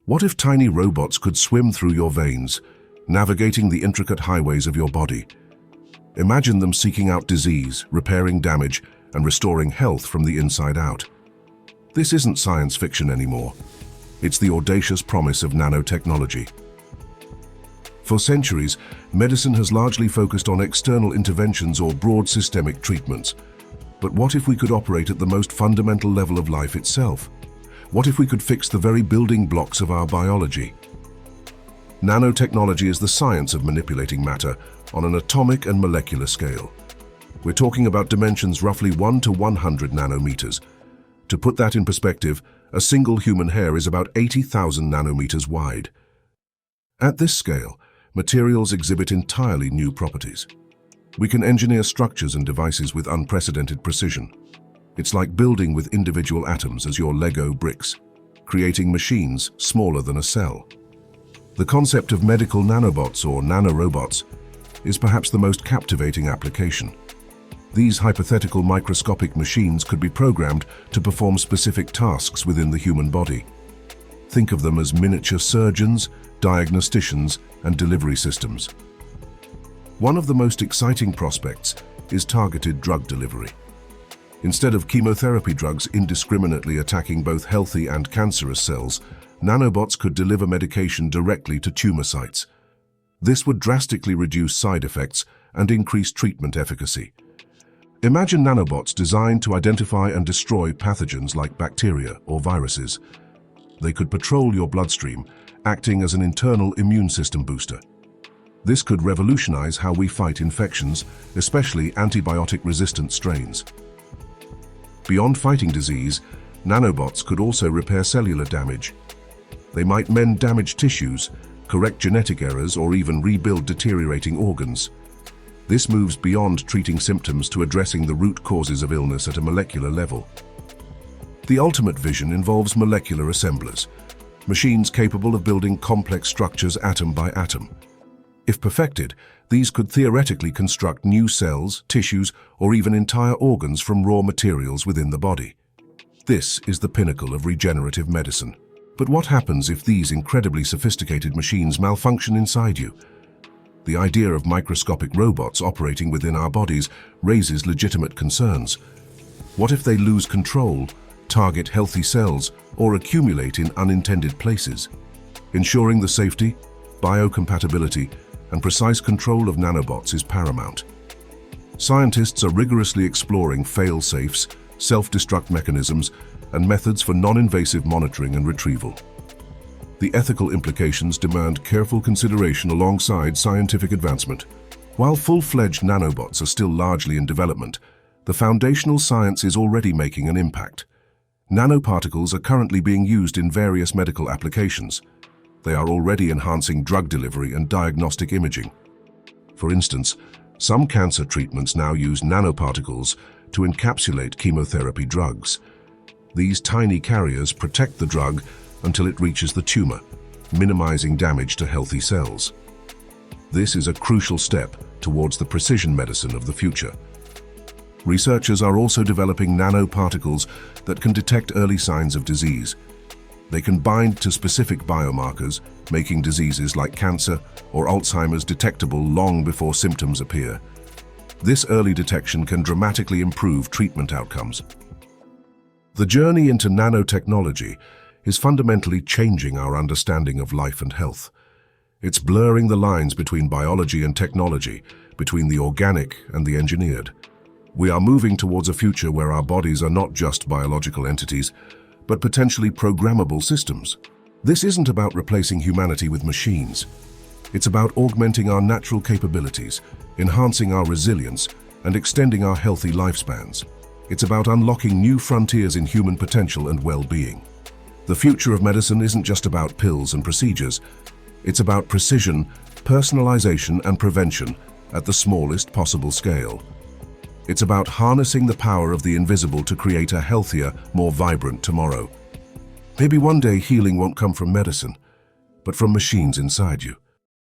What if tiny robots could swim through your veins, navigating the intricate highways of your body? Imagine them seeking out disease, repairing damage, and restoring health from the inside out. This isn't science fiction anymore. It's the audacious promise of nanotechnology. For centuries, medicine has largely focused on external interventions or broad systemic treatments. But what if we could operate at the most fundamental level of life itself? What if we could fix the very building blocks of our biology? Nanotechnology is the science of manipulating matter on an atomic and molecular scale. We're talking about dimensions roughly 1 to 100 nanometers. To put that in perspective, a single human hair is about 80,000 nanometers wide. At this scale, materials exhibit entirely new properties. We can engineer structures and devices with unprecedented precision. It's like building with individual atoms as your Lego bricks, creating machines smaller than a cell. The concept of medical nanobots or nanorobots is perhaps the most captivating application. These hypothetical microscopic machines could be programmed to perform specific tasks within the human body. Think of them as miniature surgeons, diagnosticians, and delivery systems. One of the most exciting prospects is targeted drug delivery. Instead of chemotherapy drugs indiscriminately attacking both healthy and cancerous cells, nanobots could deliver medication directly to tumor sites. This would drastically reduce side effects and increase treatment efficacy. Imagine nanobots designed to identify and destroy pathogens like bacteria or viruses. They could patrol your bloodstream, acting as an internal immune system booster. This could revolutionize how we fight infections, especially antibiotic-resistant strains. Beyond fighting disease, nanobots could also repair cellular damage. They might mend damaged tissues, correct genetic errors, or even rebuild deteriorating organs. This moves beyond treating symptoms to addressing the root causes of illness at a molecular level. The ultimate vision involves molecular assemblers, machines capable of building complex structures atom by atom. If perfected, these could theoretically construct new cells, tissues, or even entire organs from raw materials within the body. This is the pinnacle of regenerative medicine. But what happens if these incredibly sophisticated machines malfunction inside you? The idea of microscopic robots operating within our bodies raises legitimate concerns. What if they lose control, target healthy cells, or accumulate in unintended places? Ensuring the safety, biocompatibility, and precise control of nanobots is paramount. Scientists are rigorously exploring fail-safes, self-destruct mechanisms, and methods for non-invasive monitoring and retrieval. The ethical implications demand careful consideration alongside scientific advancement. While full-fledged nanobots are still largely in development, the foundational science is already making an impact. Nanoparticles are currently being used in various medical applications. They are already enhancing drug delivery and diagnostic imaging. For instance, some cancer treatments now use nanoparticles to encapsulate chemotherapy drugs. These tiny carriers protect the drug until it reaches the tumor, minimizing damage to healthy cells. This is a crucial step towards the precision medicine of the future. Researchers are also developing nanoparticles that can detect early signs of disease. They can bind to specific biomarkers, making diseases like cancer or Alzheimer's detectable long before symptoms appear. This early detection can dramatically improve treatment outcomes. The journey into nanotechnology is fundamentally changing our understanding of life and health. It's blurring the lines between biology and technology, between the organic and the engineered. We are moving towards a future where our bodies are not just biological entities, but potentially programmable systems. This isn't about replacing humanity with machines. It's about augmenting our natural capabilities, enhancing our resilience, and extending our healthy lifespans. It's about unlocking new frontiers in human potential and well-being. The future of medicine isn't just about pills and procedures. It's about precision, personalization, and prevention at the smallest possible scale. It's about harnessing the power of the invisible to create a healthier, more vibrant tomorrow. Maybe one day healing won't come from medicine, but from machines inside you.